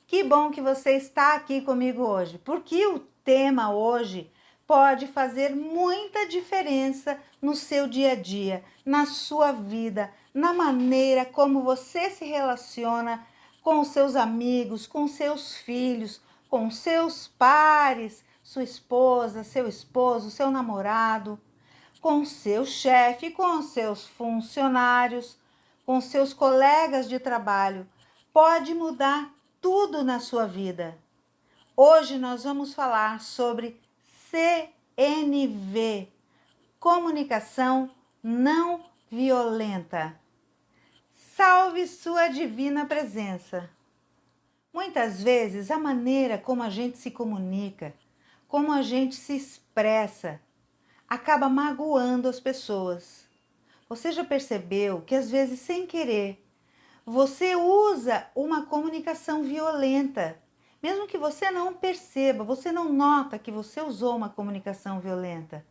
Que bom que você está aqui comigo hoje, porque o tema hoje pode fazer muita diferença no seu dia a dia, na sua vida, na maneira como você se relaciona com os seus amigos, com seus filhos, com seus pares, sua esposa, seu esposo, seu namorado, com seu chefe, com seus funcionários, com seus colegas de trabalho. Pode mudar tudo na sua vida. Hoje nós vamos falar sobre CNV, comunicação não violenta. Salve sua divina presença. Muitas vezes a maneira como a gente se comunica, como a gente se expressa, acaba magoando as pessoas. Você já percebeu que às vezes sem querer você usa uma comunicação violenta, mesmo que você não perceba, você não nota que você usou uma comunicação violenta.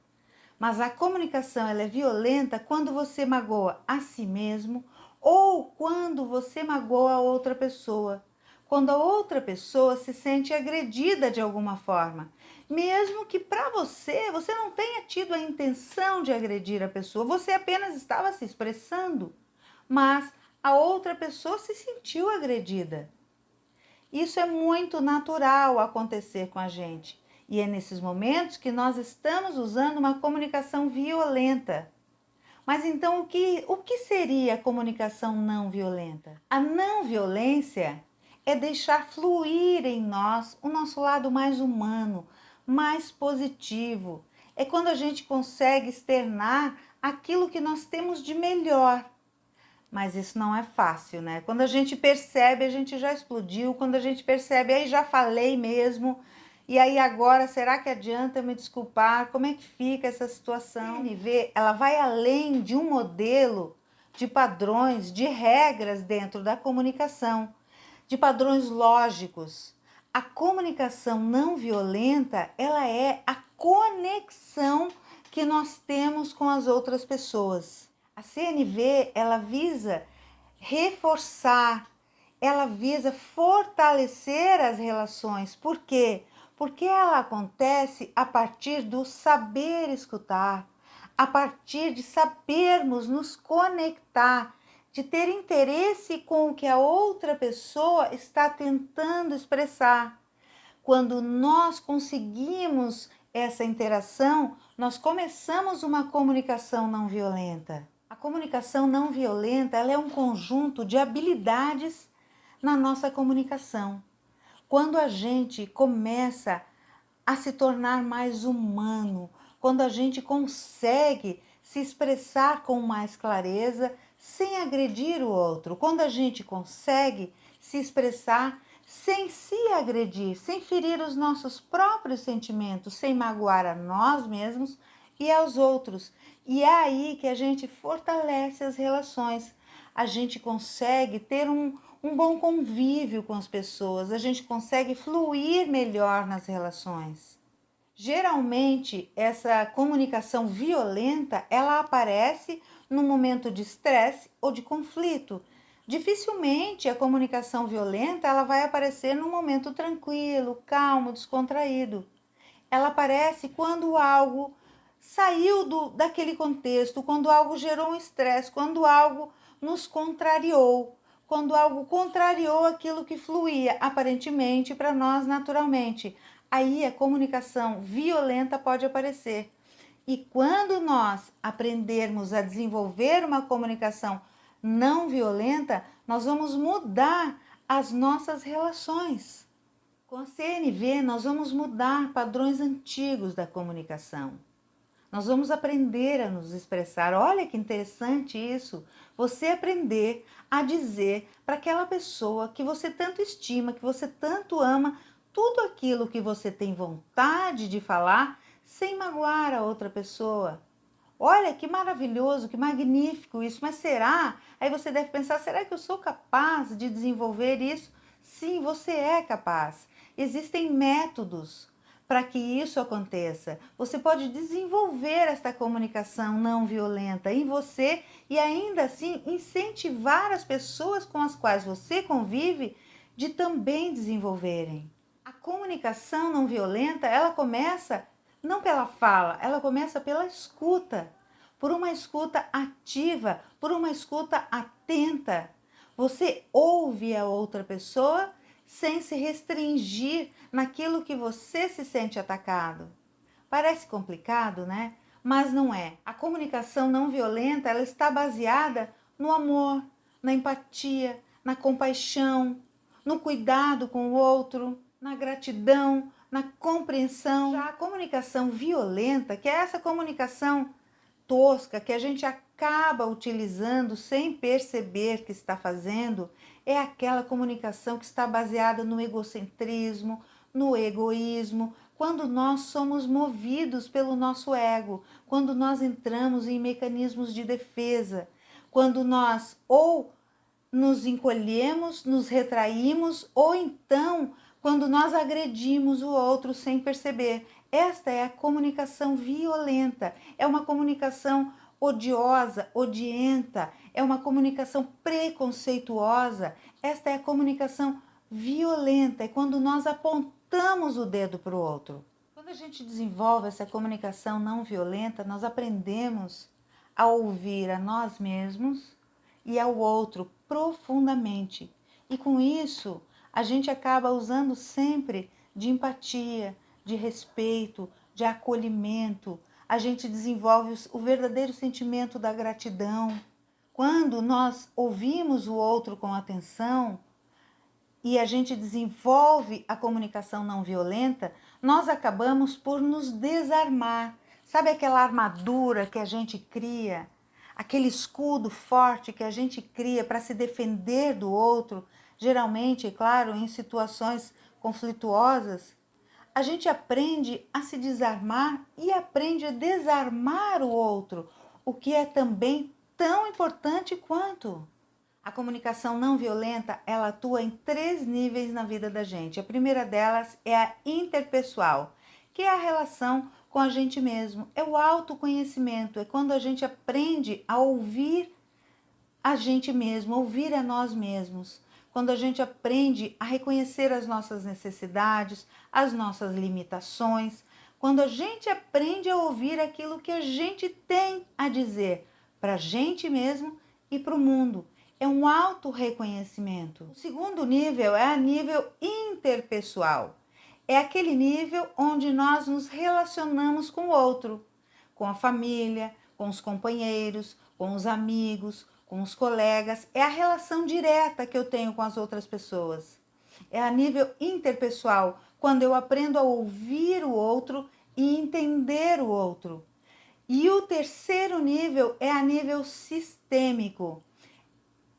Mas a comunicação ela é violenta quando você magoa a si mesmo ou quando você magoa a outra pessoa. Quando a outra pessoa se sente agredida de alguma forma, mesmo que para você não tenha tido a intenção de agredir a pessoa, você apenas estava se expressando, mas a outra pessoa se sentiu agredida. Isso é muito natural acontecer com a gente. E é nesses momentos que nós estamos usando uma comunicação violenta. Mas então o que seria a comunicação não violenta? A não violência é deixar fluir em nós o nosso lado mais humano, mais positivo. É quando a gente consegue externar aquilo que nós temos de melhor. Mas isso não é fácil, né? Quando a gente percebe, a gente já explodiu. Quando a gente percebe, aí já falei mesmo. E aí agora, será que adianta me desculpar? Como é que fica essa situação? A CNV, ela vai além de um modelo de padrões, de regras dentro da comunicação, de padrões lógicos. A comunicação não violenta, ela é a conexão que nós temos com as outras pessoas. A CNV, ela visa reforçar, ela visa fortalecer as relações. Por quê? Porque ela acontece a partir do saber escutar, a partir de sabermos nos conectar, de ter interesse com o que a outra pessoa está tentando expressar. Quando nós conseguimos essa interação, nós começamos uma comunicação não violenta. A comunicação não violenta, ela é um conjunto de habilidades na nossa comunicação. Quando a gente começa a se tornar mais humano, quando a gente consegue se expressar com mais clareza, sem agredir o outro, quando a gente consegue se expressar sem se agredir, sem ferir os nossos próprios sentimentos, sem magoar a nós mesmos e aos outros. E é aí que a gente fortalece as relações, a gente consegue ter um bom convívio com as pessoas, a gente consegue fluir melhor nas relações. Geralmente, essa comunicação violenta, ela aparece no momento de estresse ou de conflito. Dificilmente a comunicação violenta ela vai aparecer num momento tranquilo, calmo, descontraído. Ela aparece quando algo saiu daquele contexto, quando algo gerou um estresse, quando algo nos contrariou, quando algo contrariou aquilo que fluía aparentemente para nós naturalmente. Aí a comunicação violenta pode aparecer. E quando nós aprendermos a desenvolver uma comunicação não violenta, nós vamos mudar as nossas relações. Com a CNV, nós vamos mudar padrões antigos da comunicação. Nós vamos aprender a nos expressar. Olha que interessante isso. Você aprender a dizer para aquela pessoa que você tanto estima, que você tanto ama, tudo aquilo que você tem vontade de falar, sem magoar a outra pessoa. Olha que maravilhoso, que magnífico isso, mas será? Aí você deve pensar, será que eu sou capaz de desenvolver isso? Sim, você é capaz. Existem métodos para que isso aconteça. Você pode desenvolver esta comunicação não violenta em você e ainda assim incentivar as pessoas com as quais você convive de também desenvolverem. A comunicação não violenta, ela começa não pela fala, ela começa pela escuta, por uma escuta ativa, por uma escuta atenta. Você ouve a outra pessoa sem se restringir naquilo que você se sente atacado. Parece complicado, né? Mas não é. A comunicação não violenta, ela está baseada no amor, na empatia, na compaixão, no cuidado com o outro, na gratidão, na compreensão. Já a comunicação violenta, que é essa comunicação tosca que a gente acaba utilizando sem perceber que está fazendo, é aquela comunicação que está baseada no egocentrismo, no egoísmo, quando nós somos movidos pelo nosso ego, quando nós entramos em mecanismos de defesa, quando nós ou nos encolhemos, nos retraímos, ou então quando nós agredimos o outro sem perceber. Esta é a comunicação violenta, é uma comunicação odiosa, odienta, é uma comunicação preconceituosa. Esta é a comunicação violenta, é quando nós apontamos o dedo para o outro. Quando a gente desenvolve essa comunicação não violenta, nós aprendemos a ouvir a nós mesmos e ao outro profundamente. E com isso, a gente acaba usando sempre de empatia, de respeito, de acolhimento. A gente desenvolve o verdadeiro sentimento da gratidão. Quando nós ouvimos o outro com atenção e a gente desenvolve a comunicação não violenta, nós acabamos por nos desarmar. Sabe aquela armadura que a gente cria? Aquele escudo forte que a gente cria para se defender do outro, geralmente, é claro, em situações conflituosas, a gente aprende a se desarmar e aprende a desarmar o outro, o que é também tão importante quanto. A comunicação não violenta, ela atua em 3 níveis na vida da gente. A primeira delas é a interpessoal, que é a relação com a gente mesmo, é o autoconhecimento, é quando a gente aprende a ouvir a gente mesmo, ouvir a nós mesmos, quando a gente aprende a reconhecer as nossas necessidades, as nossas limitações, quando a gente aprende a ouvir aquilo que a gente tem a dizer para a gente mesmo e para o mundo. É um autorreconhecimento. O segundo nível é a nível interpessoal. É aquele nível onde nós nos relacionamos com o outro, com a família, com os companheiros, com os amigos, com os colegas. É a relação direta que eu tenho com as outras pessoas. É a nível interpessoal, quando eu aprendo a ouvir o outro e entender o outro. E o terceiro nível é a nível sistêmico.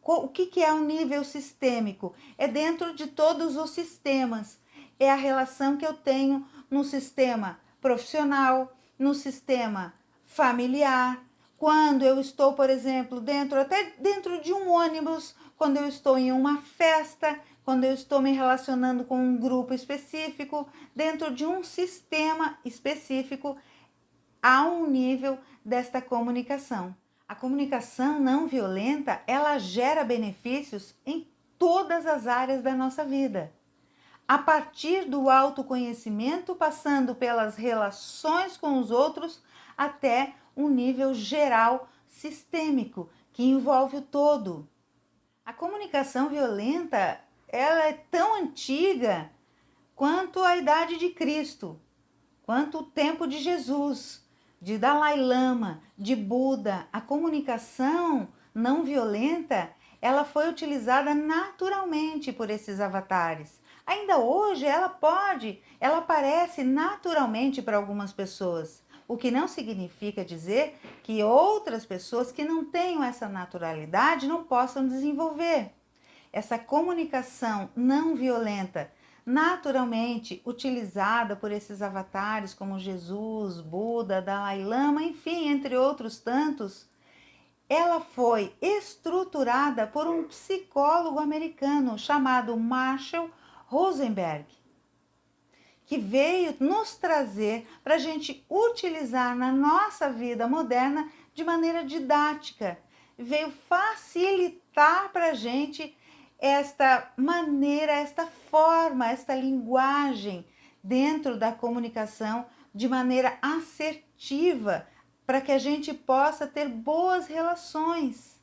O que é um nível sistêmico? É dentro de todos os sistemas. É a relação que eu tenho no sistema profissional, no sistema familiar, quando eu estou, por exemplo, até dentro de um ônibus, quando eu estou em uma festa, quando eu estou me relacionando com um grupo específico, dentro de um sistema específico, há um nível desta comunicação. A comunicação não violenta, ela gera benefícios em todas as áreas da nossa vida. A partir do autoconhecimento, passando pelas relações com os outros, até um nível geral sistêmico, que envolve o todo. A comunicação violenta, ela é tão antiga quanto a idade de Cristo, quanto o tempo de Jesus, de Dalai Lama, de Buda. A comunicação não violenta, ela foi utilizada naturalmente por esses avatares. Ainda hoje ela aparece naturalmente para algumas pessoas, o que não significa dizer que outras pessoas que não tenham essa naturalidade não possam desenvolver. Essa comunicação não violenta, naturalmente utilizada por esses avatares como Jesus, Buda, Dalai Lama, enfim, entre outros tantos, ela foi estruturada por um psicólogo americano chamado Marshall Rosenberg, que veio nos trazer para a gente utilizar na nossa vida moderna de maneira didática, veio facilitar para a gente esta maneira, esta forma, esta linguagem dentro da comunicação de maneira assertiva, para que a gente possa ter boas relações.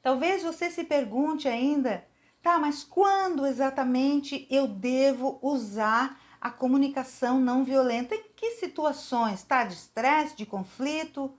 Talvez você se pergunte ainda, tá, mas quando exatamente eu devo usar a comunicação não violenta? Em que situações? Tá, de estresse, de conflito?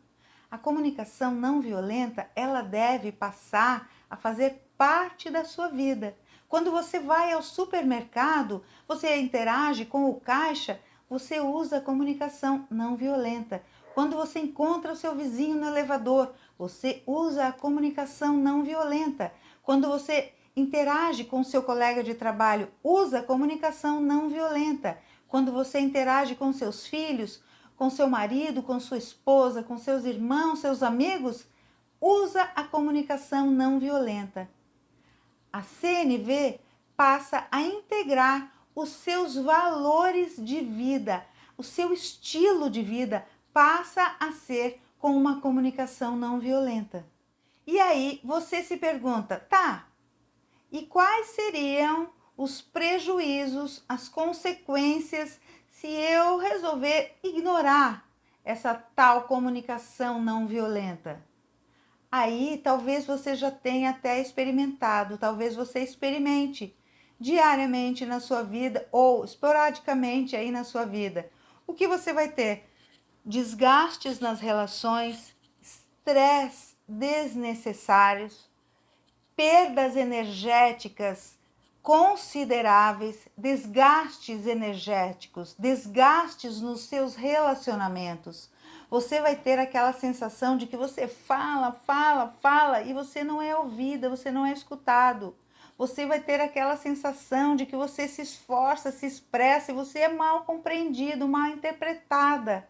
A comunicação não violenta, ela deve passar a fazer parte da sua vida. Quando você vai ao supermercado, você interage com o caixa, você usa a comunicação não violenta. Quando você encontra o seu vizinho no elevador, você usa a comunicação não violenta. Quando você interage com o seu colega de trabalho, usa a comunicação não violenta. Quando você interage com seus filhos, com seu marido, com sua esposa, com seus irmãos, seus amigos, usa a comunicação não violenta. A CNV passa a integrar os seus valores de vida, o seu estilo de vida passa a ser com uma comunicação não violenta. E aí você se pergunta, tá, e quais seriam os prejuízos, as consequências se eu resolver ignorar essa tal comunicação não violenta? Aí talvez você já tenha até experimentado, talvez você experimente diariamente na sua vida ou esporadicamente aí na sua vida. O que você vai ter? Desgastes nas relações, estresse desnecessários, perdas energéticas consideráveis, desgastes energéticos, desgastes nos seus relacionamentos. Você vai ter aquela sensação de que você fala, fala, fala e você não é ouvida, você não é escutado. Você vai ter aquela sensação de que você se esforça, se expressa e você é mal compreendido, mal interpretada.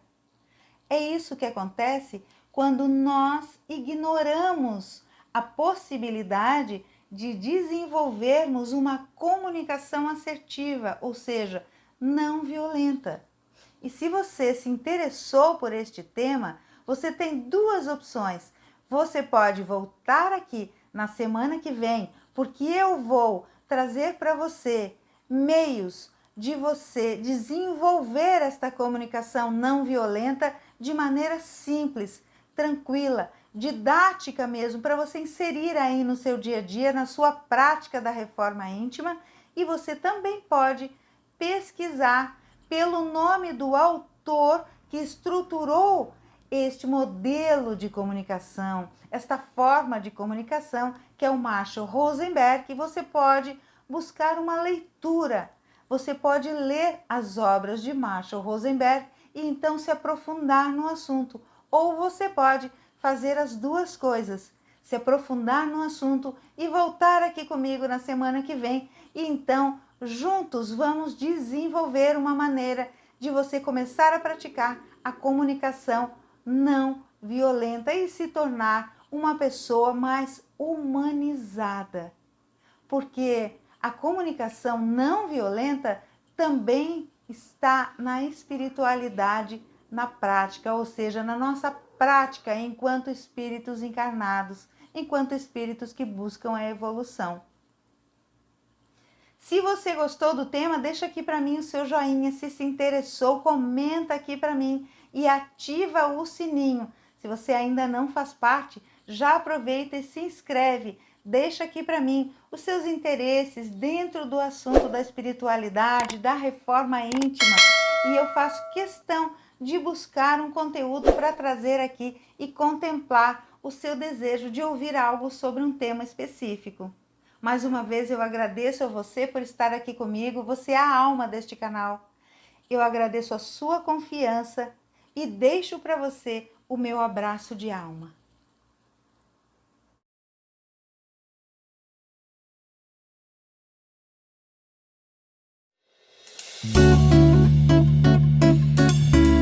É isso que acontece quando nós ignoramos a possibilidade de desenvolvermos uma comunicação assertiva, ou seja, não violenta. E se você se interessou por este tema, você tem duas opções. Você pode voltar aqui na semana que vem, porque eu vou trazer para você meios de você desenvolver esta comunicação não violenta de maneira simples, tranquila, didática mesmo, para você inserir aí no seu dia a dia, na sua prática da reforma íntima. E você também pode pesquisar pelo nome do autor que estruturou este modelo de comunicação, esta forma de comunicação, que é o Marshall Rosenberg. E você pode buscar uma leitura, você pode ler as obras de Marshall Rosenberg e então se aprofundar no assunto. Ou você pode fazer as duas coisas, se aprofundar no assunto e voltar aqui comigo na semana que vem. E então, juntos, vamos desenvolver uma maneira de você começar a praticar a comunicação não violenta e se tornar uma pessoa mais humanizada. Porque a comunicação não violenta também está na espiritualidade, na prática, ou seja, na nossa prática enquanto espíritos encarnados, enquanto espíritos que buscam a evolução. Se você gostou do tema, deixa aqui para mim o seu joinha. Se interessou, comenta aqui para mim e ativa o sininho. Se você ainda não faz parte, já aproveita e se inscreve. Deixa aqui para mim os seus interesses dentro do assunto da espiritualidade, da reforma íntima. E eu faço questão de buscar um conteúdo para trazer aqui e contemplar o seu desejo de ouvir algo sobre um tema específico. Mais uma vez eu agradeço a você por estar aqui comigo, você é a alma deste canal. Eu agradeço a sua confiança e deixo para você o meu abraço de alma.